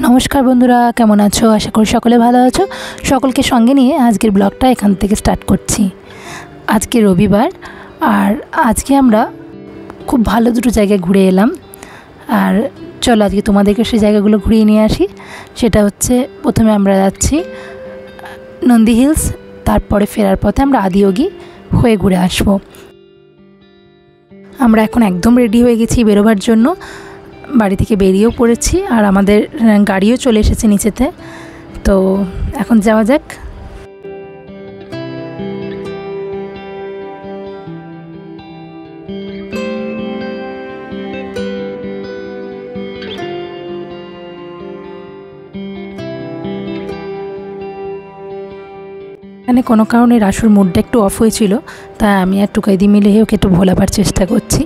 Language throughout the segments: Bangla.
নমস্কার বন্ধুরা, কেমন আছো? আশা করি সকলে ভালো আছো। সকলকে সঙ্গে নিয়ে আজকের ব্লগটা এখান থেকে স্টার্ট করছি। আজকে রবিবার, আর আজকে আমরা খুব ভালো দুটো জায়গায় ঘুরে এলাম। আর চলো আজকে তোমাদেরকে সেই জায়গাগুলো ঘুরিয়ে নিয়ে আসি। সেটা হচ্ছে, প্রথমে আমরা যাচ্ছি নন্দী হিলস, তারপরে ফেরার পথে আমরা আদিয়োগী হয়ে ঘুরে আসবো। আমরা এখন একদম রেডি হয়ে গেছি বেরোবার জন্য। বাড়ি থেকে বেরিয়েও পড়েছি, আর আমাদের গাড়িও চলে এসেছে নিচেতে। তো এখন যাওয়া যাক। এখানে কোনো কারণে রাসুর মুডটা একটু অফ হয়েছিল, তাই আমি আর টুকাইদি মিলে ওকে একটু ভোলাবার চেষ্টা করছি।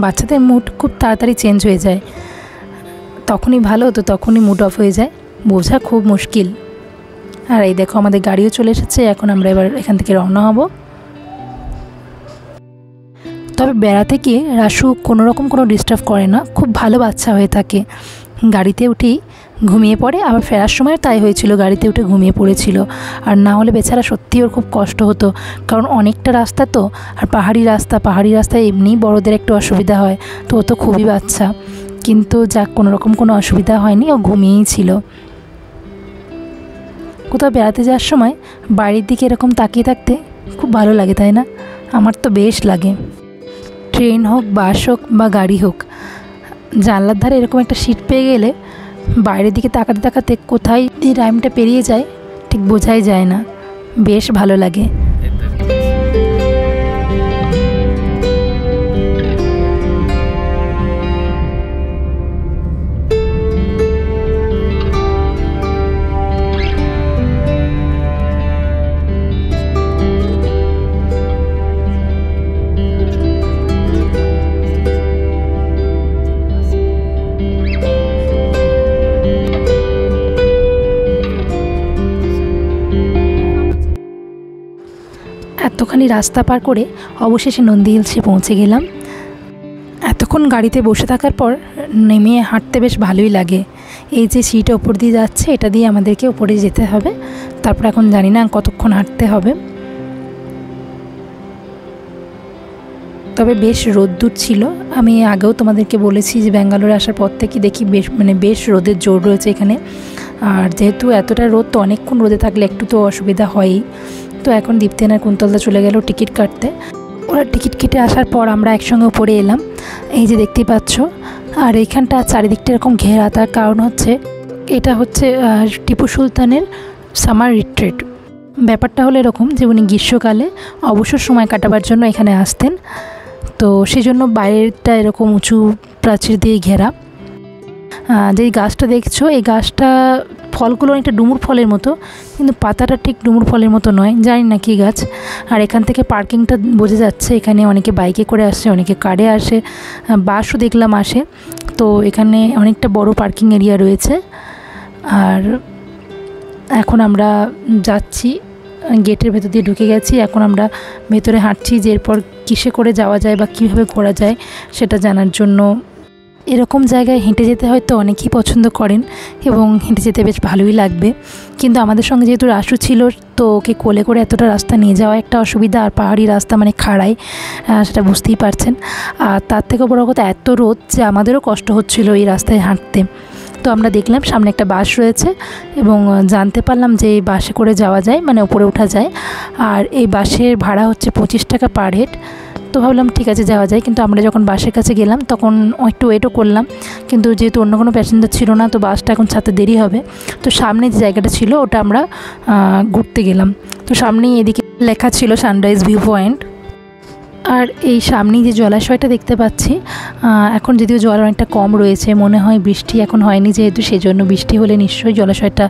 বাচ্চাদের মুড খুব তাড়াতাড়ি চেঞ্জ হয়ে যায়, তখনই ভালো তো তখনই মুড অফ হয়ে যায়, বোঝা খুব মুশকিল। আর এই দেখো আমাদের গাড়িও চলে এসেছে, এখন আমরা এবার এখান থেকে রওনা হব। তবে বেড়াতে গিয়ে রাসু কোনো ডিস্টার্ব করে না, খুব ভালো বাচ্চা হয়ে থাকে। গাড়িতে উঠেই ঘুমিয়ে পড়ে, আবার ফেরার সময়ও তাই হয়েছিল, গাড়িতে উঠে ঘুমিয়ে পড়েছিল। আর না হলে বেচারা সত্যিই ওর খুব কষ্ট হতো, কারণ অনেকটা রাস্তা তো, আর পাহাড়ি রাস্তায় এমনিই বড়দের একটু অসুবিধা হয়। তো ও তো খুবই বাচ্চা, কিন্তু যাক কোনো অসুবিধা হয়নি, ও ঘুমিয়েই ছিল। কোথাও বেড়াতে যাওয়ার সময় বাড়ির দিকে এরকম তাকিয়ে থাকতে খুব ভালো লাগে, তাই না? আমার তো বেশ লাগে। ট্রেন হোক, বাস হোক বা গাড়ি হোক, জানলার ধারে এরকম একটা সিট পেয়ে গেলে বাইরের দিকে তাকাতে তাকাতে কোথায় এই টাইমটা পেরিয়ে যায় ঠিক বোঝাই যায় না, বেশ ভালো লাগে। এতখানি রাস্তা পার করে অবশেষে নন্দী হিলসে পৌঁছে গেলাম। এতক্ষণ গাড়িতে বসে থাকার পর নেমে হাঁটতে বেশ ভালোই লাগে। এই যে সিট ওপর দিয়ে যাচ্ছে, এটা দিয়ে আমাদেরকে ওপরে যেতে হবে। তারপর এখন জানি না কতক্ষণ হাঁটতে হবে, তবে বেশ রোদ্দুর ছিল। আমি আগেও তোমাদেরকে বলেছি যে ব্যাঙ্গালোরে আসার পর থেকে দেখি বেশ রোদের জোর রয়েছে এখানে। আর যেহেতু এতটা রোদ, তো অনেকক্ষণ রোদে থাকলে একটু তো অসুবিধা হয়ই। তো এখন দীপ্তেন আর কুন্তলদা চলে গেল টিকিট কাটতে। ওরা টিকিট কেটে আসার পর আমরা একসঙ্গে উপরে এলাম, এই যে দেখতেই পাচ্ছ। আর এইখানটা চারিদিকটা এরকম ঘেরা, তার কারণ হচ্ছে এটা হচ্ছে টিপু সুলতানের সামার রিট্রিট। ব্যাপারটা হলো এরকম যে উনি গ্রীষ্মকালে অবসর সময় কাটাবার জন্য এখানে আসতেন। তো সেই জন্য বাইরেটা এরকম উঁচু প্রাচীর দিয়ে ঘেরা। যেই গাছটা দেখছো, এই গাছটা ফলগুলো অনেকটা ডুমুর ফলের মতো, কিন্তু পাতাটা ঠিক ডুমুর ফলের মতো নয়, জানি না কী গাছ। আর এখান থেকে পার্কিংটা বোঝা যাচ্ছে, এখানে অনেকে বাইকে করে আসে, অনেকে কারে আসে, বাসও দেখলাম আসে। তো এখানে অনেকটা বড় পার্কিং এরিয়া রয়েছে। আর এখন আমরা যাচ্ছি, গেটের ভেতর দিয়ে ঢুকে গেছি। এখন আমরা ভেতরে হাঁটছি যে এরপর কিসে করে যাওয়া যায় বা কীভাবে ঘোরা যায় সেটা জানার জন্য। এরকম জায়গায় হেঁটে যেতে হয়তো অনেকেই পছন্দ করেন, এবং হেঁটে যেতে বেশ ভালোই লাগবে। কিন্তু আমাদের সঙ্গে যেহেতু রাসু ছিল, তো ওকে কোলে করে এতটা রাস্তা নিয়ে যাওয়া একটা অসুবিধা। আর পাহাড়ি রাস্তা মানে খাড়াই, সেটা বুঝতেই পারছেন। আর তার থেকে বড় কথা, এত রোদ যে আমাদেরও কষ্ট হচ্ছিল এই রাস্তায় হাঁটতে। তো আমরা দেখলাম সামনে একটা বাস রয়েছে, এবং জানতে পারলাম যে এই বাসে করে যাওয়া যায়, মানে ওপরে ওঠা যায়। আর এই বাসের ভাড়া হচ্ছে 25 টাকা পার হেড। তো ভাবলাম ঠিক আছে যাওয়া যায়। কিন্তু আমরা যখন বাসের কাছে গেলাম তখন একটু ওয়েটও করলাম, কিন্তু যেহেতু অন্য কোনো প্যাসেঞ্জার ছিল না, তো বাসটা এখন ছাড়তে দেরি হবে। তো সামনে যে জায়গাটা ছিল ওটা আমরা ঘুরতে গেলাম। তো সামনেই এদিকে লেখা ছিল সানরাইজ ভিউ পয়েন্ট। আর এই সামনেই যে জলাশয়টা দেখতে পাচ্ছি, এখন যদিও জল অনেকটা কম রয়েছে, মনে হয় বৃষ্টি এখন হয়নি যেহেতু, সেজন্য বৃষ্টি হলে নিশ্চয়ই জলাশয়টা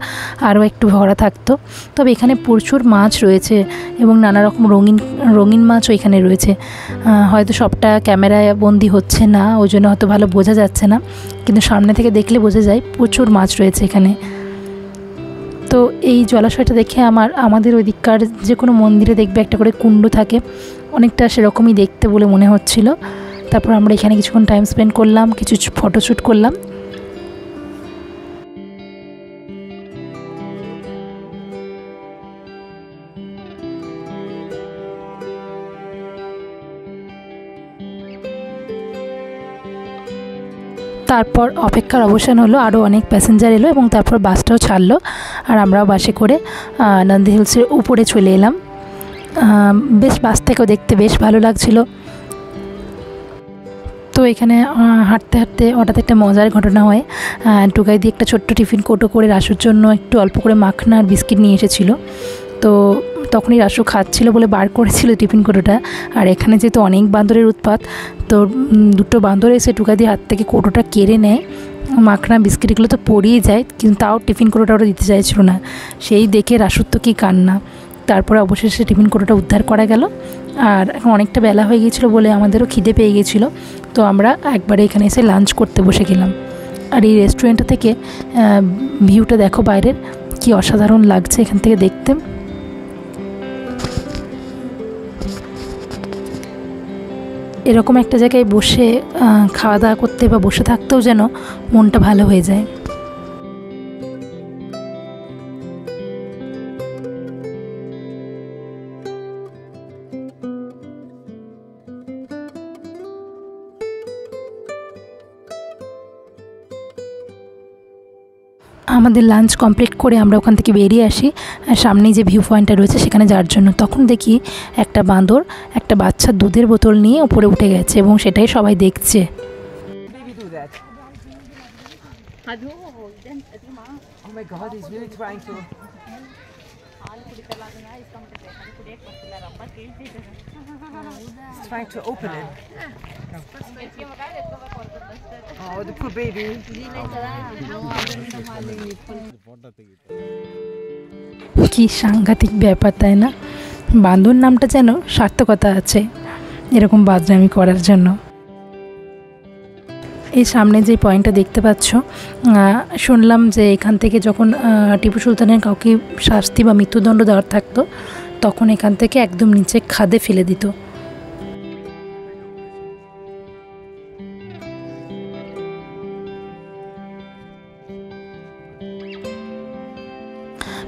আরও একটু ভরা থাকতো। তবে এখানে প্রচুর মাছ রয়েছে, এবং নানা রকম রঙিন মাছও এখানে রয়েছে। হয়তো সবটা ক্যামেরায় বন্দি হচ্ছে না, ওই জন্য হয়তো ভালো বোঝা যাচ্ছে না, কিন্তু সামনে থেকে দেখলে বোঝা যায় প্রচুর মাছ রয়েছে এখানে। তো এই জলাশয়টা দেখে আমাদের ওই দিককার যে কোনো মন্দিরে দেখবে একটা করে কুণ্ড থাকে, অনেকটা সেরকমই দেখতে বলে মনে হচ্ছিল। তারপর আমরা এখানে কিছুক্ষণ টাইম স্পেন্ড করলাম, কিছু ফটোশ্যুট করলাম। তারপর অপেক্ষার অবসান হলো, আরও অনেক প্যাসেঞ্জার এলো এবং তারপর বাসটাও ছাড়লো আর আমরাও বাসে করে নন্দী হিলসের উপরে চলে এলাম। বেশ বাস থেকেও দেখতে বেশ ভালো লাগছিল। তো এখানে হাঁটতে হাঁটতে হঠাৎ একটা মজার ঘটনা হয়। টুকাই দিয়ে একটা ছোট্ট টিফিন কোটো করে রাসুর জন্য একটু অল্প করে মাখনা আর বিস্কিট নিয়ে এসেছিলো। তো তখনই রাসু খাচ্ছিল বলে বার করেছিল টিফিন কোটোটা। আর এখানে যেহেতু অনেক বান্দরের উৎপাত, তো দুটো বান্দর এসে টুকাই দিয়ে হাত থেকে কোটোটা কেড়ে নেয়। মাখনা বিস্কিটগুলো তো পড়িয়ে যায়, কিন্তু তাও টিফিন কোটোটা ওরা দিতে চাইছিল না। সেই দেখে রাসুর তো কী কান্না। তারপরে অবশেষে টিফিন কোটোটা উদ্ধার করা গেল। আর এখন অনেকটা বেলা হয়ে গিয়েছিলো বলে আমাদেরও খিদে পেয়ে গিয়েছিলো। তো আমরা একবারে এখানে এসে লাঞ্চ করতে বসে গেলাম। আর এই রেস্টুরেন্টটা থেকে ভিউটা দেখো বাইরের, কি অসাধারণ লাগছে এখান থেকে দেখতে। এরকম একটা জায়গায় বসে খাওয়া দাওয়া করতে বা বসে থাকতেও যেন মনটা ভালো হয়ে যায়। আমাদের লাঞ্চ কমপ্লিট করে আমরা ওখান থেকে বেরিয়ে আসি সামনেই যে ভিউ পয়েন্টটা রয়েছে সেখানে যাওয়ার জন্য। তখন দেখি একটা বাঁদর একটা বাচ্চার দুধের বোতল নিয়ে উপরে উঠে গেছে এবং সেটাই সবাই দেখছে। Trying to open it. Oh, the poor baby. কি সাংঘাতিক ব্যাপার, তাই না? বান্দর নামটা যেন সার্থকতা আছে এরকম বাদরামি করার জন্য। এই সামনে যে পয়েন্টটা দেখতে পাচ্ছ, শুনলাম যে এখান থেকে যখন টিপু সুলতানের কাউকে শাস্তি বা মৃত্যুদণ্ড দেওয়ার থাকতো, তখন এখান থেকে একদম নিচে খাদে ফেলে দিত।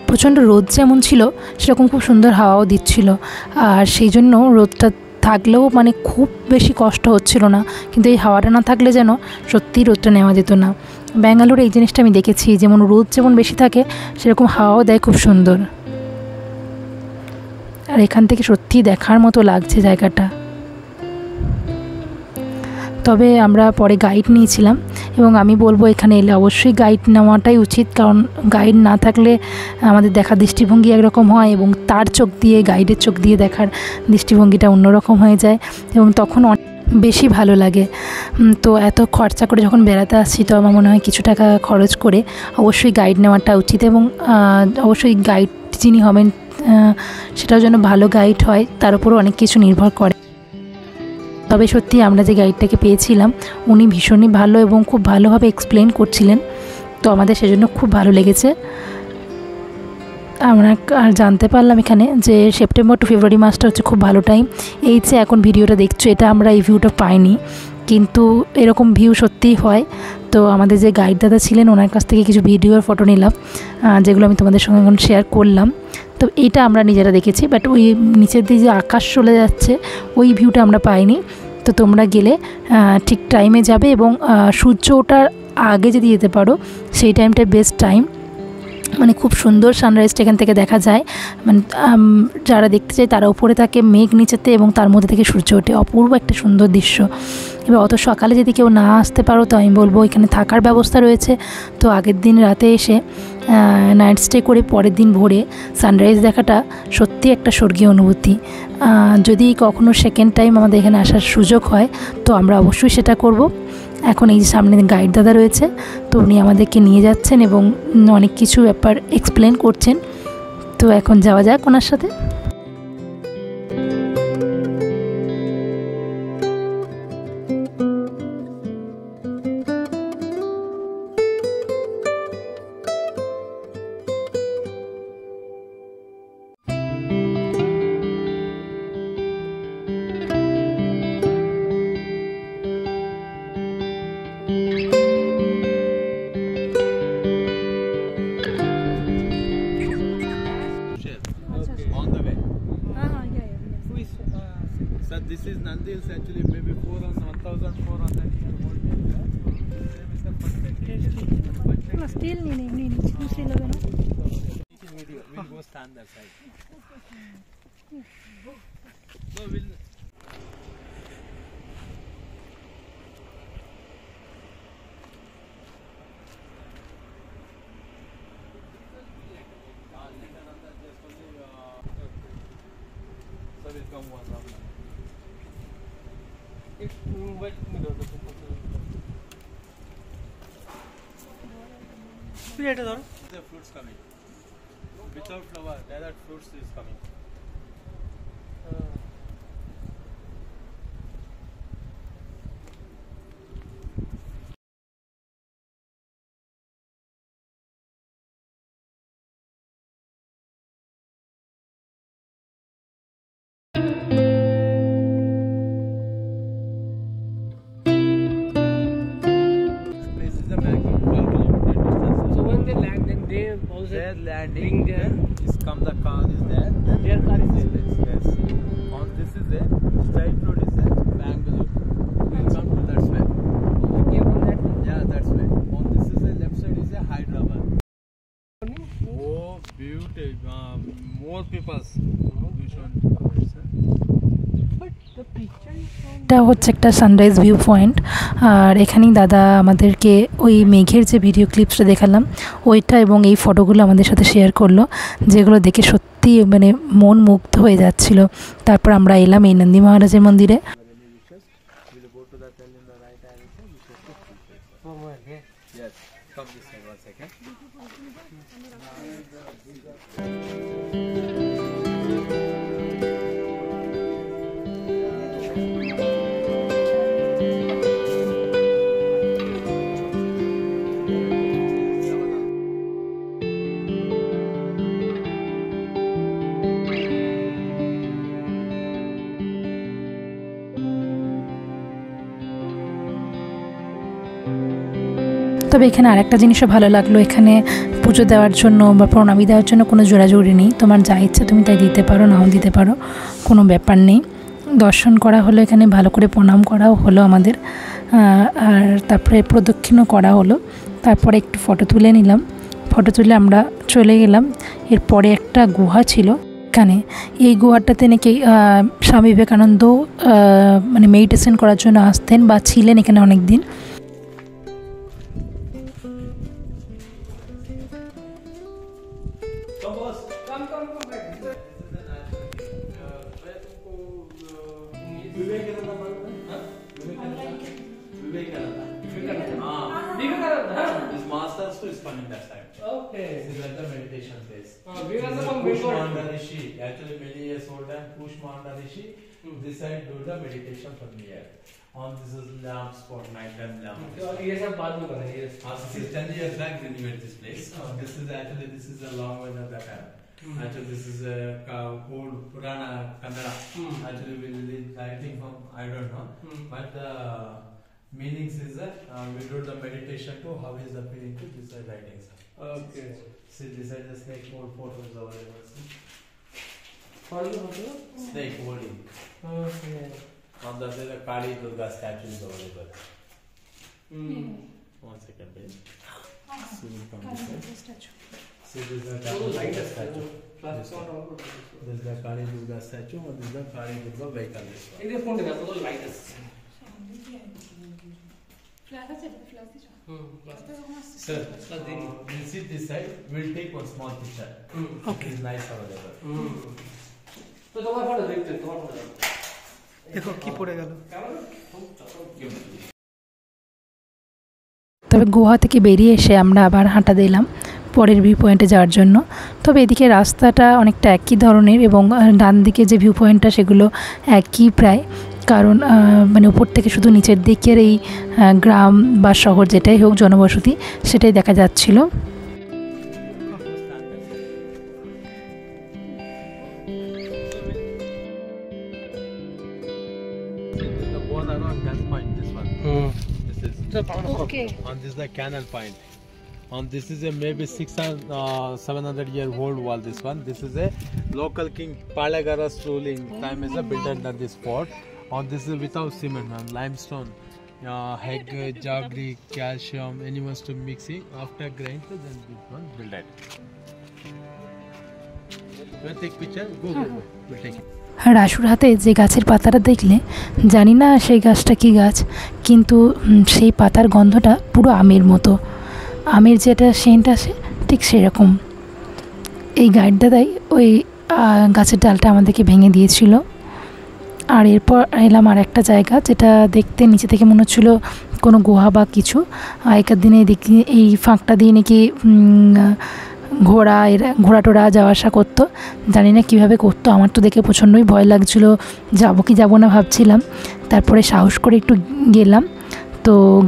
প্রচণ্ড রোদ যেমন ছিল সেরকম খুব সুন্দর হাওয়াও দিচ্ছিল। আর সেই জন্য রোদটা থাকলেও মানে খুব বেশি কষ্ট হচ্ছিল না, কিন্তু এই হাওয়াটা না থাকলে যেন সত্যিই রোদটা নেওয়া যেত না। ব্যাঙ্গালোরে এই জিনিসটা আমি দেখেছি, যেমন রোদ যেমন বেশি থাকে সেরকম হাওয়াও দেয় খুব সুন্দর। আর এখান থেকে সত্যিই দেখার মতো লাগছে জায়গাটা। তবে আমরা পরে গাইড নিয়েছিলাম এবং আমি বলবো এখানে এলে অবশ্যই গাইড নেওয়াটাই উচিত, কারণ গাইড না থাকলে আমাদের দেখার দৃষ্টিভঙ্গি একরকম হয় এবং তার চোখ দিয়ে গাইডের চোখ দিয়ে দেখার দৃষ্টিভঙ্গিটা অন্যরকম হয়ে যায় এবং তখন বেশি ভালো লাগে। তো এত খরচা করে যখন বেড়াতে আসছি, তো আমার মনে হয় কিছু টাকা খরচ করে অবশ্যই গাইড নেওয়াটা উচিত এবং অবশ্যই গাইড যিনি হবেন সেটাও যেন ভালো গাইড হয়, তার উপরও অনেক কিছু নির্ভর করে। তবে সত্যি আমরা যে গাইডটাকে পেয়েছিলাম উনি ভীষণই ভালো এবং খুব ভালোভাবে এক্সপ্লেন করছিলেন, তো আমাদের সেজন্য খুব ভালো লেগেছে। আমরা আর জানতে পারলাম এখানে যে সেপ্টেম্বর টু ফেব্রুয়ারি মাসটা হচ্ছে খুব ভালো টাইম। এই যে এখন ভিডিওটা দেখছো, এটা আমরা এই ভিউটা পাইনি, কিন্তু এরকম ভিউ সত্যিই হয়। তো আমাদের যে গাইড দাদা ছিলেন ওনার কাছ থেকে কিছু ভিডিও আর ফটো নিলাম, যেগুলো আমি তোমাদের সঙ্গে এখন শেয়ার করলাম। তো এইটা আমরা নিজেরা দেখেছি, বাট ওই নিচের দিয়ে যে আকাশ চলে যাচ্ছে ওই ভিউটা আমরা পাইনি। তো তোমরা গেলে ঠিক টাইমে যাবে এবং সূর্য ওঠার আগে যদি যেতে পারো সেই টাইমটা বেস্ট টাইম, মানে খুব সুন্দর সানরাইজটা এখান থেকে দেখা যায়। মানে যারা দেখতে চায় তারা উপরে থাকে মেঘ নিচেতে এবং তার মধ্যে থেকে সূর্য ওঠে, অপূর্ব একটা সুন্দর দৃশ্য। এবার অত সকালে যদি কেউ না আসতে পারো তো আমি বলবো এখানে থাকার ব্যবস্থা রয়েছে। তো আগের দিন রাতে এসে নাইট স্টে করে পরের দিন ভোরে সানরাইজ দেখাটা সত্যি একটা স্বর্গীয় অনুভূতি। যদি কখনো সেকেন্ড টাইম আমাদের এখানে আসার সুযোগ হয় তো আমরা অবশ্যই সেটা করব। এখন এই যে সামনে গাইড দাদা রয়েছে, তো উনি আমাদেরকে নিয়ে যাচ্ছেন এবং অনেক কিছু ব্যাপার এক্সপ্লেন করছেন। তো এখন যাওয়া যাক ওনার সাথে। Sir, this is Nandi Hills actually, maybe 1,400 years old. না স্টিল নিয়ে নেই নিয়ে নিচ্ছি স্টিল হবে না We'll go stand that side. No, we'll. So we'll come one round. If what the fruits coming. Without flower, there are fruits is coming. This is the maximum 12 kilometer distance. So when they land, then they also Their landing bring their is come the car is there. Then their car is there. yes. On this is a straight road is a Bangalore. We come to that way. We came on that one. Yeah, that's way. On this is a left side is a Hyderabad. Oh, beauty. More people. But the picture is from এটা হচ্ছে একটা সানরাইজ ভিউ পয়েন্ট আর এখানেই দাদা আমাদেরকে ওই মেঘের যে ভিডিও ক্লিপসটা দেখালাম ওইটা এবং এই ফটোগুলো আমাদের সাথে শেয়ার করলো যেগুলো দেখে সত্যি মানে মন মুগ্ধ হয়ে যাচ্ছিল তারপর আমরা এলাম এই নন্দী মহারাজের মন্দিরে We'll go to the tell in the right hand. from where? Yeah. Yes. Come this side 1 second. তবে এখানে আরেকটা জিনিসও ভালো লাগলো এখানে পুজো দেওয়ার জন্য বা প্রণামী দেওয়ার জন্য কোনো জোড়াজুড়ি নেই তোমার যা ইচ্ছা তুমি তাই দিতে পারো নাও দিতে পারো কোনো ব্যাপার নেই দর্শন করা হলো এখানে ভালো করে প্রণাম করাও হলো আমাদের আর তারপরে প্রদক্ষিণও করা হলো তারপরে একটু ফটো তুলে নিলাম ফটো তুলে আমরা চলে গেলাম এরপরে একটা গুহা ছিল এখানে এই গুহাটাতে নাকি স্বামী বিবেকানন্দ মানে মেডিটেশন করার জন্য আসতেন বা ছিলেন এখানে অনেক দিন This master also is coming that side. Okay. This is like the meditation place. We are the one Kushmanda Rishi, actually many years old and Kushmanda Rishi, this side do the meditation from here. On this is lamp spot, night time lamp. ये सब बाद में करेंगे yes. This is 10 years back when we made this place. This is a long way of that time. Actually this is a old Purana Kannada. Actually we did writing from I don't know. But the meanings is that we do the meditation to how is the feeling to this side writings. Okay. See this side the snake old photos available. See? Follow. Snake holding. Okay. On the other the Kali Durga statue is available. 1 second please. See from this side. See this is the Kali Durga statue. This is the Kali Durga statue and this is the Kali Durga vehicle. इधर फोन देखा तो लाइट है. Sir, we'll see this side. We'll take one small picture. Okay. It's nice available. तो तुम्हारा फोटो देखते हैं तुम्हारा फोटो. देखो की पड़े गেল তবে গুহা থেকে বেরিয়ে এসে আমরা আবার হাঁটা দিলাম পরের ভিউ পয়েন্টে যাওয়ার জন্য তবে এদিকে রাস্তাটা অনেকটা একই ধরনের এবং ডান দিকে যে ভিউ পয়েন্টটা সেগুলো একই প্রায় কারণ মানে উপর থেকে শুধু নিচের দিকের এই গ্রাম বা শহর যেটাই হোক জনবসতি সেটাই দেখা যাচ্ছিল Okay. And this is the canal point. And this is a maybe 700 year old wall. This one. This is a local king Palagara's ruling time is a built under this fort. And this is without cement, man. Limestone. egg, jaggery, calcium, animals to mixing. After grind, then this one will that. You want to take picture? Go. We'll take it. রাসুর হাতে যে গাছের পাতাটা দেখলে, জানি না সেই গাছটা কী গাছ, কিন্তু সেই পাতার গন্ধটা পুরো আমের মতো, আমের যেটা সেন্ট আসে ঠিক সেরকম। এই গাইড দাদাই ওই গাছের ডালটা আমাদেরকে ভেঙে দিয়েছিল। আর এরপর এলাম আর একটা জায়গা, যেটা দেখতে নিচে থেকে মনে হচ্ছিলো কোনো গুহা বা কিছু। আগেকার দিনে দেখি এই ফাঁকটা দিয়ে নাকি ঘোড়া টোড়া যাওয়া আসা করতো, জানি না কীভাবে করতো। আমার তো দেখে প্রচণ্ডই ভয় লাগছিলো, যাবো কি যাবো না ভাবছিলাম। তারপরে সাহস করে একটু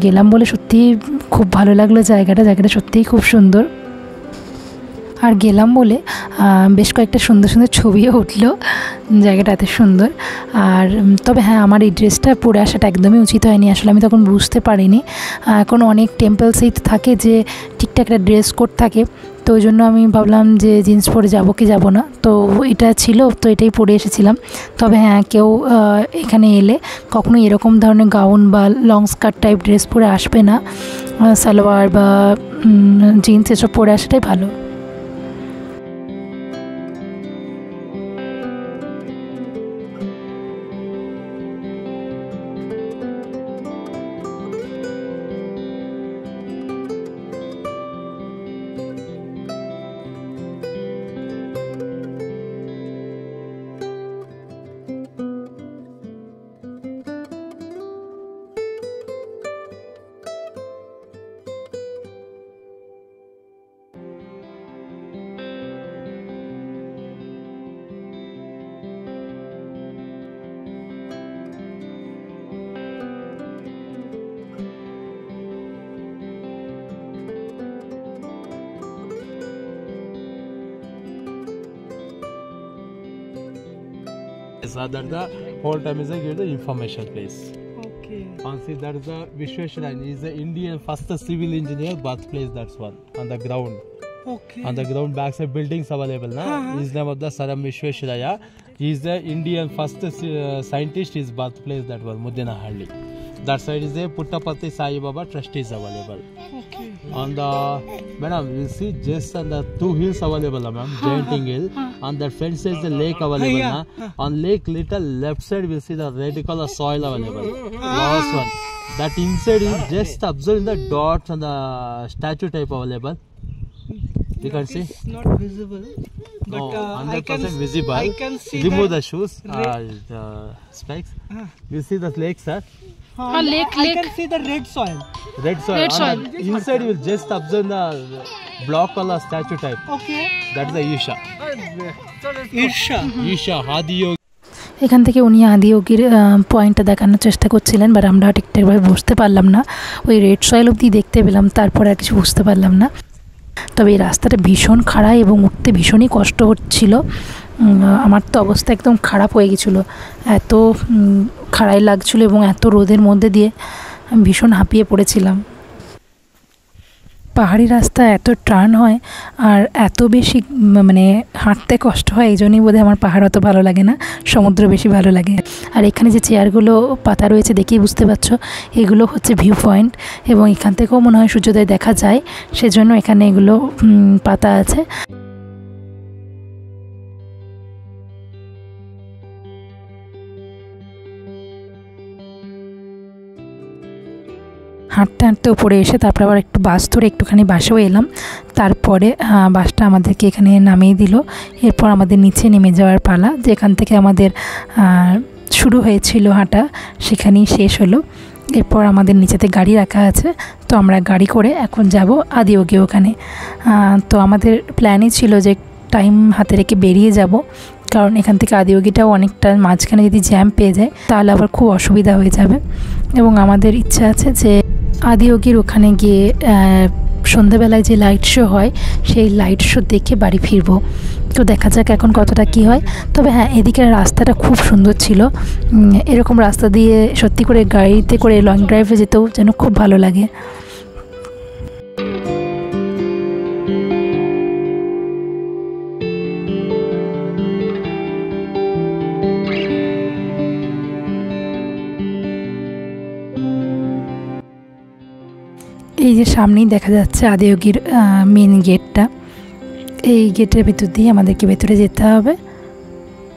গেলাম বলে সত্যিই খুব ভালো লাগলো। জায়গাটা সত্যিই খুব সুন্দর। আর গেলাম বলে বেশ কয়েকটা সুন্দর সুন্দর ছবিও উঠলো, জায়গাটা এত সুন্দর। আর তবে হ্যাঁ, আমার এই ড্রেসটা পরে আসাটা একদমই উচিত হয়নি, আসলে আমি তখন বুঝতে পারিনি। এখন অনেক টেম্পলসেই থাকে যে ঠিকঠাক একটা ড্রেস কোড থাকে, তো ওই জন্য আমি ভাবলাম যে জিন্স পরে যাবো কি যাবো না, তো এটা ছিল, তো এটাই পরে এসেছিলাম। তবে হ্যাঁ, কেউ এখানে এলে কখনোই এরকম ধরনের গাউন বা লং স্কার্ট টাইপ ড্রেস পরে আসবে না, সালোয়ার বা জিন্স এসব পরে আসাটাই ভালো। That the whole time is give the information place. Okay. And see, that is the Vishweshwaraya. He is the Indian first civil engineer birthplace. That's one on the ground. Okay. On the ground backside buildings available. Na? His name of the Saram Vishweshwaraya. He is the Indian first scientist. His birthplace that was Muddenahalli. That side is a Puttapati Sai Baba trust is available. Okay. On the madam, you see just on the two hills available, ma'am. Gianting Hill. On that front side is the lake available. Yeah. Na? On lake little left side we'll see the red color soil available. Last one. That inside is just observing the dots on the statue type available. You can see. It's not visible. No, But 100% visible. I can see Remove that the shoes, the spikes. You see the lake, sir. lake. I can see the red soil. Red soil. Red soil. On the inside, you will just observe the block color statue type. Okay. That is the Isha. Isha. Isha, Hadi Yogi. এখান থেকে উনি আদিয়োগীর পয়েন্টটা দেখানোর চেষ্টা করছিলেন, বাট আমরা ঠিকঠাকভাবে বুঝতে পারলাম না। ওই রেড সয়েল অবধি দেখতে পেলাম, তারপরে আর কিছু বুঝতে পারলাম না। তবে এই রাস্তাটা ভীষণ খাড়া এবং উঠতে ভীষণই কষ্ট হচ্ছিল। আমার তো অবস্থা একদম খারাপ হয়ে গেছিলো, এত খাড়াই লাগছিলো এবং এত রোদের মধ্যে দিয়ে আমি ভীষণ হাঁপিয়ে পড়েছিলাম। পাহাড়ি রাস্তা এত টার্ন হয় আর এত বেশি মানে হাঁটতে কষ্ট হয়, এই জন্যই বোধহয় আমার পাহাড় অত ভালো লাগে না, সমুদ্র বেশি ভালো লাগে। আর এখানে যে চেয়ারগুলো পাতা রয়েছে দেখেই বুঝতে পারছো, এগুলো হচ্ছে ভিউ পয়েন্ট এবং এখান থেকেও মনে হয় সূর্যোদয় দেখা যায়, সেজন্য এখানে এগুলো পাতা আছে। হাঁটতে হাঁটতে উপরে এসে তারপর আবার একটু বাস ধরে একটুখানি বাসেও এলাম। তারপরে বাসটা আমাদেরকে এখানে নামিয়ে দিল। এরপর আমাদের নিচে নেমে যাওয়ার পালা, যেখান থেকে আমাদের শুরু হয়েছিল হাঁটা সেখানেই শেষ হলো। এরপর আমাদের নিচেতে গাড়ি রাখা আছে, তো আমরা গাড়ি করে এখন যাব আদিয়োগী ওখানে। তো আমাদের প্ল্যানই ছিল যে টাইম হাতে রেখে বেরিয়ে যাব, কারণ এখান থেকে আদিয়োগীটাও অনেকটা, মাঝখানে যদি জ্যাম পেয়ে যায় তাহলে আবার খুব অসুবিধা হয়ে যাবে। এবং আমাদের ইচ্ছা আছে যে আদিয়োগীর ওখানে গিয়ে সন্ধ্যাবেলায় যে লাইট শো হয় সেই লাইট শো দেখে বাড়ি ফিরবো। তো দেখা যাক এখন কতটা কি হয়। তবে হ্যাঁ, এদিকের রাস্তাটা খুব সুন্দর ছিল, এরকম রাস্তা দিয়ে সত্যি করে গাড়িতে করে লং ড্রাইভে যেতেও যেন খুব ভালো লাগে। এই যে সামনেই দেখা যাচ্ছে আদিয়োগীর মেন গেটটা, এই গেটের ভেতর দিয়ে আমাদেরকে ভেতরে যেতে হবে।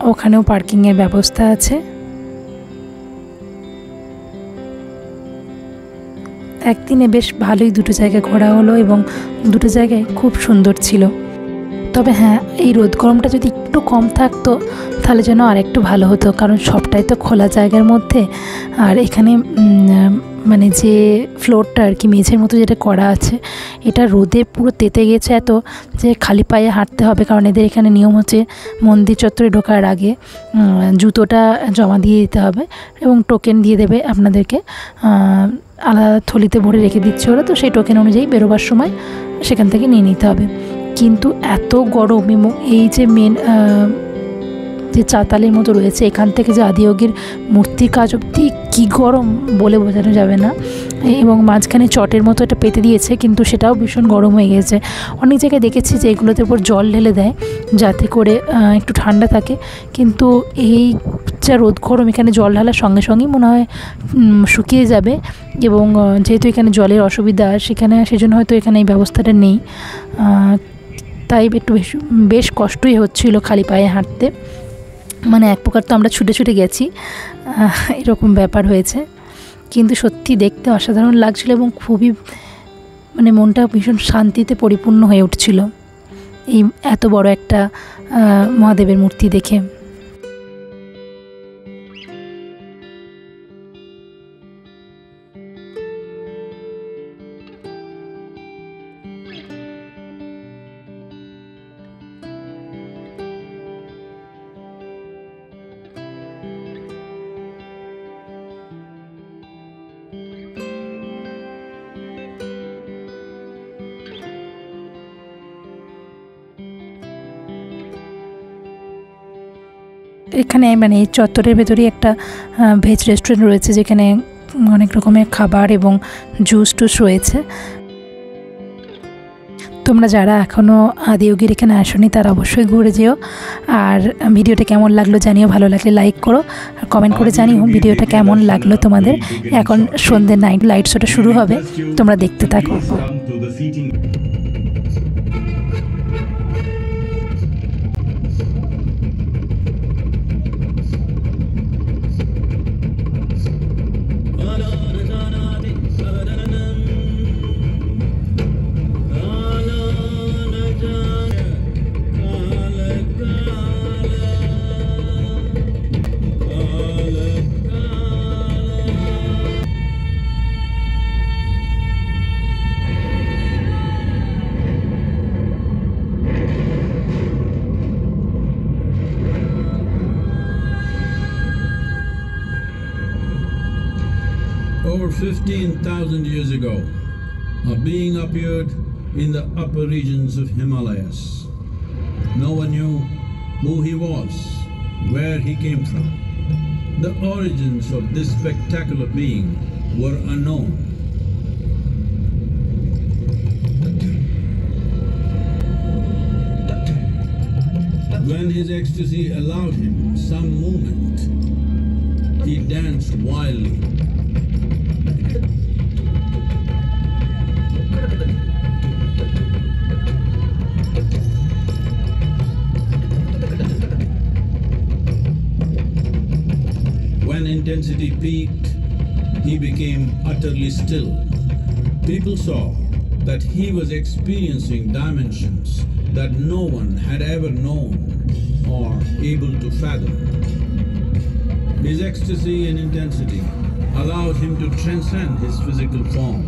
ওখানেও পার্কিংয়ের ব্যবস্থা আছে। একদিনে বেশ ভালোই দুটো জায়গায় ঘোরা হলো এবং দুটো জায়গায় খুব সুন্দর ছিল। তবে হ্যাঁ, এই রোদ গরমটা যদি একটু কম থাকতো তাহলে যেন আর একটু ভালো হতো, কারণ সবটাই তো খোলা জায়গার মধ্যে। আর এখানে মানে যে ফ্লোরটা আর কি মেঝের মতো যেটা করা আছে, এটা রোদে পুরো তেতে গেছে এত যে খালি পায়ে হাঁটতে হবে, কারণ এদের এখানে নিয়ম হচ্ছে মন্দির চত্বরে ঢোকার আগে জুতোটা জমা দিয়ে দিতে হবে এবং টোকেন দিয়ে দেবে আপনাদেরকে, আলাদা থলিতে ভরে রেখে দিচ্ছে ওরা, তো সেই টোকেন অনুযায়ী বেরোবার সময় সেখান থেকে নিয়ে নিতে হবে। কিন্তু এত গরম, এবং এই যে মেন যে চাতালের মতো রয়েছে এখান থেকে যে আদিয়োগীর মূর্তির কাজ অবধি কী গরম বলে বোঝানো যাবে না। এবং মাঝখানে চটের মতো এটা পেতে দিয়েছে, কিন্তু সেটাও ভীষণ গরম হয়ে গেছে। অনেক জায়গায় দেখেছি যে এগুলোতে উপর জল ঢেলে দেয় যাতে করে একটু ঠান্ডা থাকে, কিন্তু এই যা রোদ গরম, এখানে জল ঢালার সঙ্গে সঙ্গেই মনে হয় শুকিয়ে যাবে। এবং যেহেতু এখানে জলের অসুবিধা সেজন্য হয়তো এখানে এই ব্যবস্থাটা নেই, তাই একটু বেশ কষ্টই হচ্ছিল খালি পায়ে হাঁটতে। মানে এক প্রকার তো আমরা ছুটে ছুটে গেছি, এরকম ব্যাপার হয়েছে। কিন্তু সত্যি দেখতে অসাধারণ লাগছিল এবং খুবই মানে মনটা ভীষণ শান্তিতে পরিপূর্ণ হয়ে উঠছিল এই এত বড় একটা মহাদেবের মূর্তি দেখে। এখানে মানে এই চত্বরের ভেতরেই একটা ভেজ রেস্টুরেন্ট রয়েছে, যেখানে অনেক রকমের খাবার এবং জুস টুস রয়েছে। তোমরা যারা এখনও আদিয়োগীর এখানে আসোনি তারা অবশ্যই ঘুরে যেও। আর ভিডিওটা কেমন লাগলো জানিও, ভালো লাগলে লাইক করো আর কমেন্ট করে জানিও ভিডিওটা কেমন লাগলো তোমাদের। এখন সন্ধ্যে লাইট শোটা শুরু হবে, তোমরা দেখতে থাকো। Over 15,000 years ago, a being appeared in the upper regions of Himalayas. No one knew who he was, where he came from. The origins of this spectacular being were unknown. When his ecstasy allowed him some movement, he danced wildly. When intensity peaked, he became utterly still. People saw that he was experiencing dimensions that no one had ever known or able to fathom. His ecstasy and intensity allowed him to transcend his physical form.